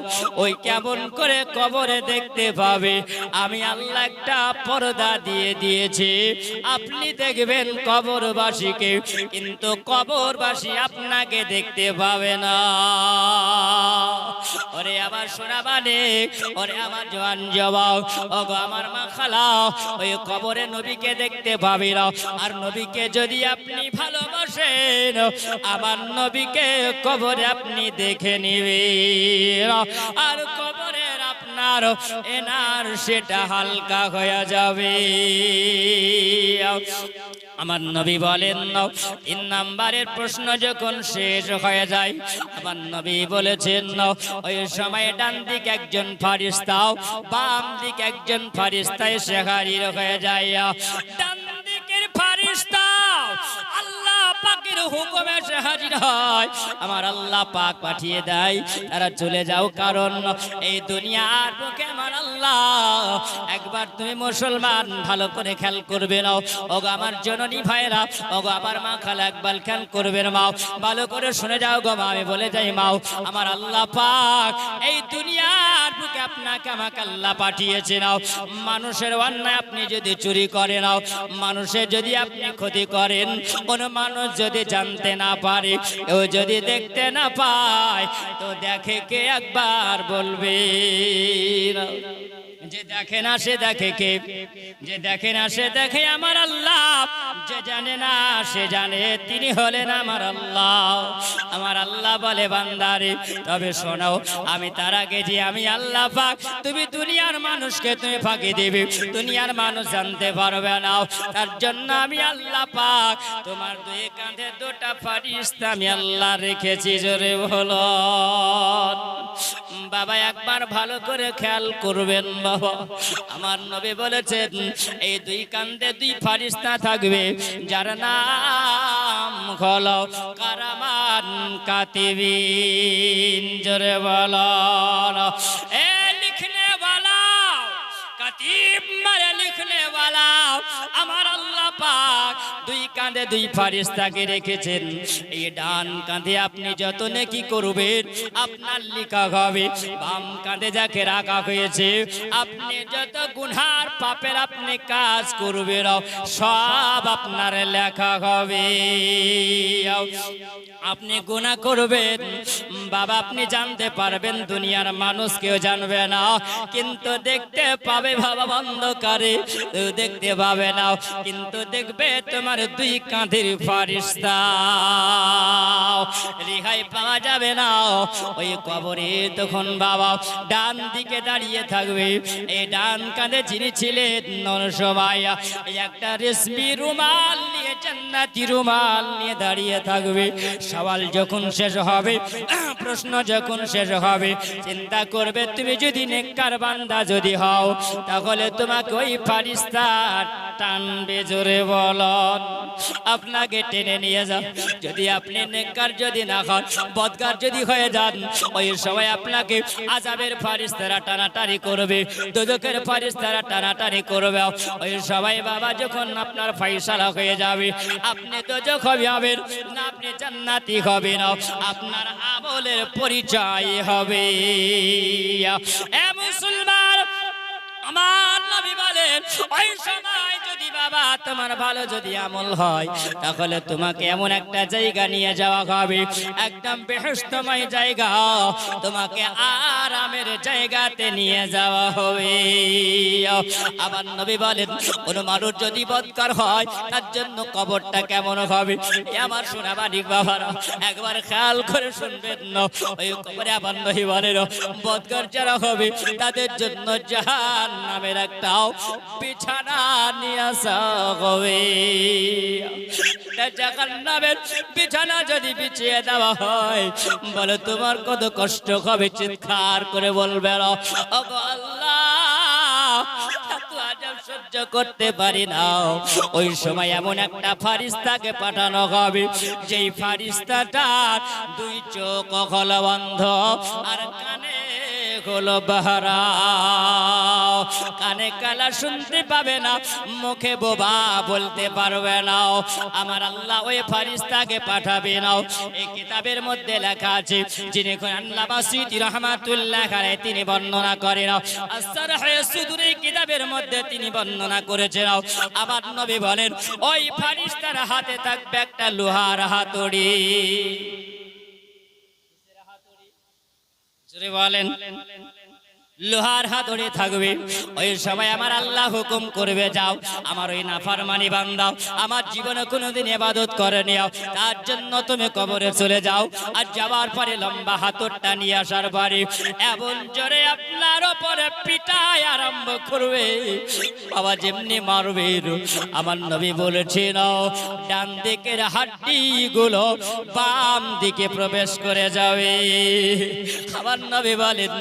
ওই কেমন করে কবরে দেখতে পাবে? আমি আল্লাহ একটা পর্দা দিয়ে দিয়েছি, আপনি দেখবেন কবরবাসীকে, কিন্তু কবরবাসী আপনাকে দেখতে পাবে না। ওরে আবার শোনা মানে, ওরে আমার জওয়ান যুবক, ওগো আমার মা খালা, ওই কবরে নবীকে দেখতে পাবি না। আর নবীকে যদি আপনি ভালোবাসেন, আমার নবীকে কবরে আপনি দেখে নিবেন, আর কবরের আপনার এনার সেটা হালকা হয়ে যাবে। আমার নবী বলেন, 3 নম্বরের প্রশ্ন যখন শেষ হয়ে যায়, আমার নবী বলেছেন, ওই সময় ডান দিকে একজন ফেরেশতা, বাম দিকে একজন ফেরেশতা এসে হাজির হয়ে যায়। ডান দিকের ফেরেশতা আল্লাহ পাকের নবীর হুকুমে সে হাজির হয়, আমার আল্লাহ পাক পাঠিয়ে দেয় তারা চলে যাও, কারণ এই দুনিয়ার বুকে আমার আল্লাহ একবার তুমি মুসলমান ভালো করে খেয়াল করবে নাও, ওগো আমার জননী ভাইরা, ওগো আমার মা খালা একবার খেয়াল করবে না মাও, ভালো করে শুনে যাও গো মা, আমি বলে যাই মাও, আমার আল্লাহ পাক এই দুনিয়ার বুকে আপনাকে আমাকে আল্লাহ পাঠিয়েছে নাও। মানুষের অন্যায় আপনি যদি চুরি করে নাও, মানুষের যদি আপনি ক্ষতি করেন, কোন মানুষ যদি জানতে না পারে, কেউ যদি দেখতে না পায়, তো দেখে কে একবার বলবে, যে দেখে না সে দেখে কে, যে দেখে না সে দেখে আমার আল্লাহ, যে জানে না সে জানে, তিনি হলেন আমার আল্লাহ। আমার আল্লাহ বলে বান্দারে তবে শোনো, আমি তার আগে যে আমি আল্লাহ পাক, তুমি দুনিয়ার মানুষকে তুমি ফাঁকি দিবে, দুনিয়ার মানুষ জানতে পারবে না, তার জন্য আমি আল্লাহ পাক তোমার দুই কাঁধে দুটা ফারিস্তা আমি আল্লাহ রেখেছি। জোরে বলো বাবা, একবার ভালো করে খেয়াল করবেন বাবা, আমার নবী বলেছেন এই দুই কাঁধে দুই ফারিস্তা থাকবে, যার নাম হলো কারামান কাতিবিন। জোরে বলো এ লিখনে वाला, কাতিব মারে লিখনে वाला, আমার আল্লাহ পাক দুই কাঁধে দুই ফারিস্তাকে রেখেছেন। এই ডান কাঁধে আপনি যত নেকি করবেন আপনার লেখা হবে, বাম কাঁধে যাকে রাখা হয়েছে আপনি যত গুনার পাপের আপনি কাজ করবেন সব আপনার লেখা হবে। আপনি গুনাহ করবেন বাবা, আপনি জানতে পারবেন, দুনিয়ার মানুষ কেউ জানবে না, কিন্তু দেখতে পাবে বাবা অন্ধকারে, দেখতে পাবে না, কিন্তু দেখবে তোমার দুই কাঁধের ফারিস্তা। রেহাই পাওয়া যাবে না ওই কবরে, তখন বাবা ডান দিকে দাঁড়িয়ে থাকবে, এই ডান কাঁধে যিনি ছিলেন সময় একটা রেশমি রুমাল নিয়ে, জান্নাতি রুমাল নিয়ে দাঁড়িয়ে থাকবে। সওয়াল যখন শেষ হবে, প্রশ্ন যখন শেষ হবে, চিন্তা করবে তুমি যদি নেককার বান্দা যদি হও, তাহলে তোমাকে ওই ফারিস্তা টানবে। জোরে বলুন, আপনাকে টেনে নিয়ে যান। যদি আপনি নেককার যদি না হন, বদকার যদি হয়ে যান, ওই সময় আপনাকে আযাবের ফারিস্তারা টানাটানি করবে, দোজখের ফারিস্তারা টানাটানি করবে। ওই সময় বাবা যখন আপনার ফয়সালা হয়ে যাবে, আপনি দোজখ হবেন না, আপনি জান্নাতি হবেন, আপনার আমলের পরিচয় হবে। এ মুসলমান, আমার নবী বলেন ওই সময় যদি বাবা তোমার ভালো যদি আমল হয়, তাহলে তোমাকে এমন একটা জায়গা নিয়ে যাওয়া হবে, একদম বেহেশতময় জায়গা, তোমাকে আরামের জায়গাতে নিয়ে যাওয়া হবে। আবার নবী বলেন কোন মানুষ যদি বদকার হয়, তার জন্য কবরটা কেমন হবে। আমার সোনাবাড়ি বাবারা একবার খেয়াল করে শুনবেন না, ওই কবরে আবার নবী বলেন বদকার যারা হবে তাদের জন্য জাহান্নামের একটা বিছানা নিয়ে আসা হবে। জাহান্নামের বিছানা যদি বিছিয়ে দেওয়া হয়, বলে তোমার কত কষ্ট হবে, চিৎকার করে বলবে ওগো আল্লাহ এত আযাব সহ্য করতে পারি না। ওই সময় এমন একটা ফারিস্তাকে পাঠানো হবে, যেই ফারিস্তাটার দুই চোখ হলো বন্ধ আর কানে হলো বাহারা, কানে কালা শুনতে পাবে না, মুখে বোবা বলতে পারবে না। আমার আল্লাহ ওই ফারিস্তাকে পাঠাবে না। এই কিতাবের মধ্যে লেখা আছে, যিনি আল্লাহ বাসিতি রাহমাতুল্লাহ আলাইহি তিনি বর্ণনা করেন, আস-সারহে সুদুর এই কিতাবের মধ্যে তিনি বর্ণনা করেছেন। আমার নবী বলেন ওই ফারিস্তার হাতে থাকবে একটা লোহার হাতুড়ি। জোরে বলেন, লোহার হাতুড়ি থাকবে। ওই সময় আমার আল্লাহ হুকুম করবে, যাও আমার ওই নাফরমানি বান্দা আমার জীবনে কোনোদিন ইবাদত করেনি, তার জন্য তুমি কবরে চলে যাও। আর যাওয়ার পরে লম্বা হাতুড়টা নিয়ে আসার পরে এমন জোরে আপনার উপরে পিটায় আর আরম্ভ করবে, বাবা যেমনি মারবে আমার নবী বলেছেন ডান দিকের হাড্ডি গুলো বাম দিকে প্রবেশ করে যাবে। আমার নবী বলেন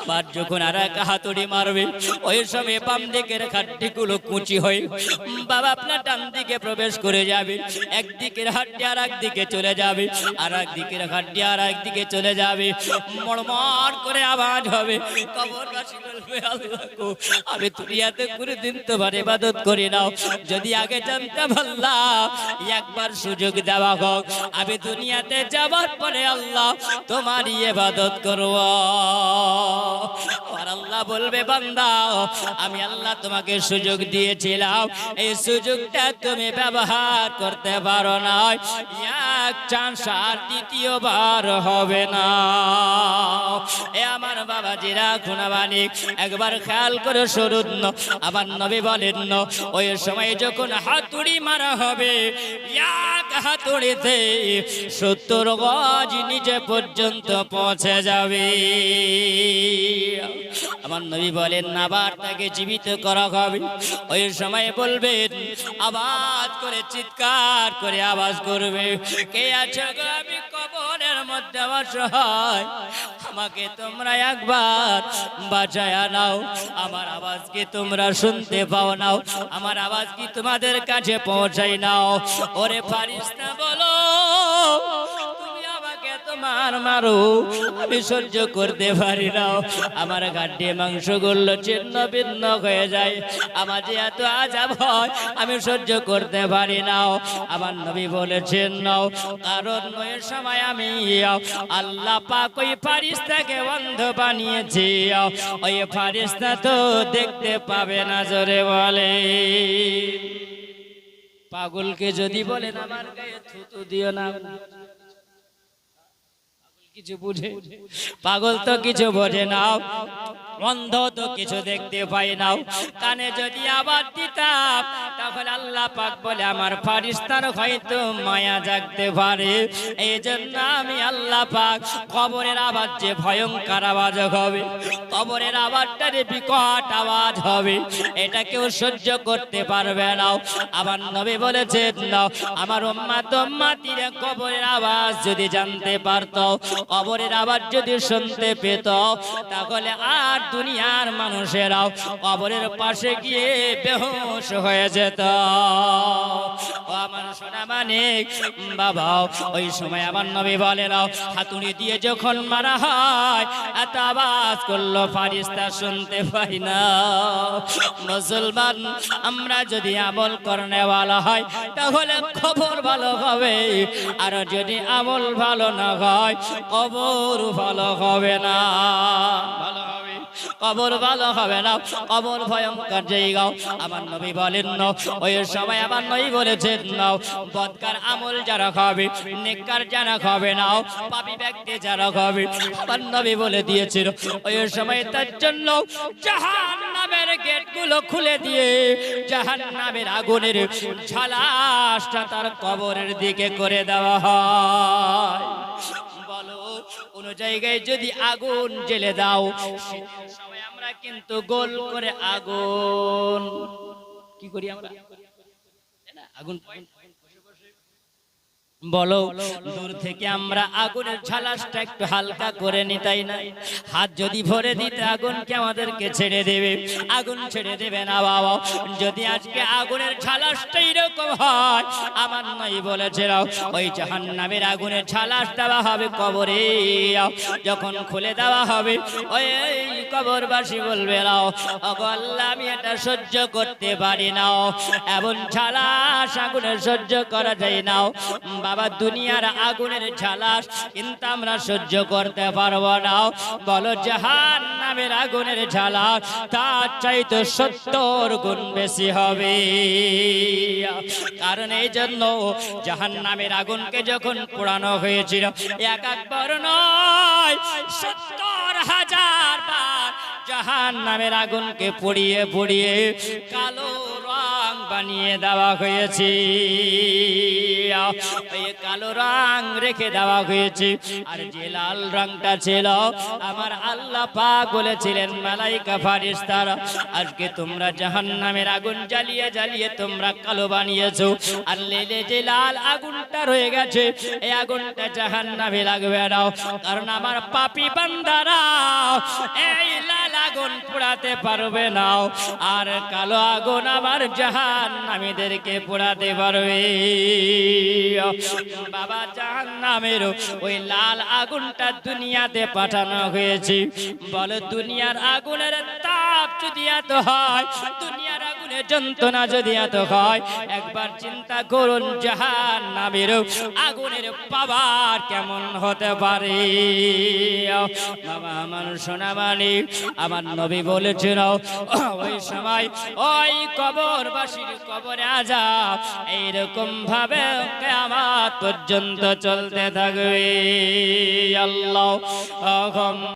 আবার যখন আর এক হাতুড়ি মারবে ওই সময় বাম দিকের হাড্ডি গুলো কুচি হয়ে বাবা আপনার ডান দিকে প্রবেশ করে যাবে। একদিকের হাড্ডি আর একদিকে চলে যাবে, আর একদিকের হাড্ডি আর একদিকে চলে যাবে। মড়মড় করে আওয়াজ হবে। কবরবাসী বলবে আল্লাহ গো, আমি দুনিয়াতে কোনদিন তোমার ইবাদত করি নাও, যদি আগে জানতাম আল্লাহ একবার সুযোগ দেওয়া হোক, আমি দুনিয়াতে যাবার পরে আল্লাহ তোমার ইবাদত করব। আর আল্লাহ বলবে বান্দা আমি আল্লাহ তোমাকে সুযোগ দিয়েছিলাম, এই সুযোগটা তুমি ব্যবহার করতে পারো না, এক চান্স আর দ্বিতীয়বার হবে না। এ আমার বাবাজিরা খুনাবানি একবার খেয়াল করে শুনুন। আবার নবী বলেন ওই সময় যখন হাতুড়ি মারা হবে এক হাতুড়িতে 70 গজ নিচে পর্যন্ত পৌঁছে যাবে। আমার নবী বলেন আবার তাকে জীবিত করা হবে। ওই সময় বলবেন আওয়াজ করে চিৎকার করে আওয়াজ করবে, কে আছে গো, আমি কবরের মধ্যে অসহায়, আমাকে তোমরা একবার বাঁচায়া নাও, আমার আওয়াজ কি তোমরা শুনতে পাও নাও, আমার আওয়াজ কি তোমাদের কাছে পৌঁছাই নাও। ওরে ফারিস্তা বলো তুমি আমাকে তোমার মারো, আমি সহ্য করতে পারি না, আমার গাড্ডি মাংস গুলো ছিন্ন ভিন্ন হয়ে যায়, আমার যে এত আযাব হয় আমি সহ্য করতে পারি না। আমার নবী বলেছেন নাও, কারণ ওই সময় আমি আল্লাহ পাক ওই ফারিস্তাকে অন্ধ বানিয়েছি, ওই ফারিস্তা তো দেখতে পাবে না। জোরে বলে পাগলকে যদি বলেন আমার গায়ে থুতু দিও না, কিছু বুঝে? পাগল তো কিছু বোঝে না, অন্ধ তো কিছু দেখতে পাই না। কানে যদি আবার দিতাম তাহলে আল্লাহ পাক বলে আমার ফারিস্তার হয়তো মায়া জাগতে পারে। এই জন্য আমি আল্লাহ পাক কবরের আওয়াজ যে ভয়ঙ্কর আওয়াজ হবে, কবরের আওয়াজটা যে বিকট আওয়াজ হবে, এটা কেউ সহ্য করতে পারবে না। আমার নবী বলেছেন আমার উম্মত উম্মতিরা কবরের আওয়াজ যদি জানতে পারত, কবরের আওয়াজ যদি শুনতে পেত, তাহলে আর দুনিয়ার মানুষেরাও কবরের পাশে গিয়ে বেহুশ হয়ে যেত। ও আমার সোনা মানিক বাবা, ওই সময় আমার নবী বলেন হাতুড়ি দিয়ে যখন মারা হয় এত আওয়াজ করলো ফারিস্তা শুনতে পাই না। মুসলমান আমরা যদি আমল করনেওয়ালা হয় তাহলে খবর ভালো হবে, আর যদি আমল ভালো না হয় কবর ভালো হবে না। ভালো হবে কবর ভালো হবে না, কবর ভয়ঙ্কর জায়গা। আমার নবী বলেন ওই সময় আমার নবী বলেছেন বদকার আমল যারা খাবে, নেককার যারা খাবে না, পাপী ব্যক্তি যারা খাবে, আমার নবী বলে দিয়েছিল ওই সময় তার জন্য জাহান্নামের গেটগুলো খুলে দিয়ে জাহান্নামের আগুনের ঝালাসটা তার কবরের দিকে করে দেওয়া হয়। বলো কোন জায়গায় যদি আগুন জ্বেলে দাও, সময় আমরা কিন্তু গোল করে আগুন কি করি আমরা, আগুন বলো দূর থেকে আমরা আগুনের ঝালাসটা একটু হালকা করে নি, তাই না? হাত যদি ভরে দিতে আগুন কি আমাদেরকে ছেড়ে দেবে? আগুন ছেড়ে দেবে না বাবা। যদি আজকে আগুনের ঝালাসটা এরকম হয়, আমার নবী বলেছিল ওই জাহান্নামের আগুনের ঝালাস দেওয়া হবে কবরে, যখন খুলে দেওয়া হবে ওই কবরবাসী বলবে নাও ওগো আল্লাহ আমি এটা সহ্য করতে পারি না, এমন ঝালাস আগুনের সহ্য করা যায় না বাবা। দুনিয়ার আগুনের ঝালাস কিন্তু আমরা সহ্য করতে পারবো না। বলো জাহান্নামের আগুনের ঝালাস তার চাইতে 70 গুণ বেশি হবে। কারণ এই জন্য জাহান্নামের আগুনকে যখন পোড়ানো হয়েছিল একবার নয় 70,000 বার জাহান্নামের আগুনকে পুড়িয়ে পুড়িয়ে কালো রং বানিয়ে দেওয়া হয়েছে, ওই কালো রং রেখে দেওয়া হয়েছে। আর যে লাল রংটা ছিল আমার আল্লাহ পাক বলেছিলেন মালাইকা ফারিস্তারা আজকে তোমরা জাহান্নামের আগুন জ্বালিয়ে জ্বালিয়ে তোমরা কালো বানিয়েছো, আর লেলে যে লাল আগুনটা রয়ে গেছে এই আগুনটা জাহান্নামে লাগবে না, কারণ আমার পাপী বান্দারা এই লাল আগুন পোড়াতে পারবে না, আর কালো আগুন আমার জাহান্নামীদেরকে পোড়াতে পারবে। বাবা জাহান্নামের ওই লাল আগুনটা দুনিয়াতে পাঠানো হয়েছে। বলো দুনিয়ার আগুনের তাপ যদি এত হয়, দুনিয়ার আগুনের যন্ত্রণা যদি এত হয়, একবার চিন্তা করুন জাহান্নামের আগুনের পাওয়ার কেমন হতে পারে। বাবা আমার সোনা মানি আমার নবী বলেছিল ওই সময় ওই কবরবাসীর কবরে আযাব এইরকম ভাবে কিয়ামত পর্যন্ত চলতে থাকবে। আল্লাহ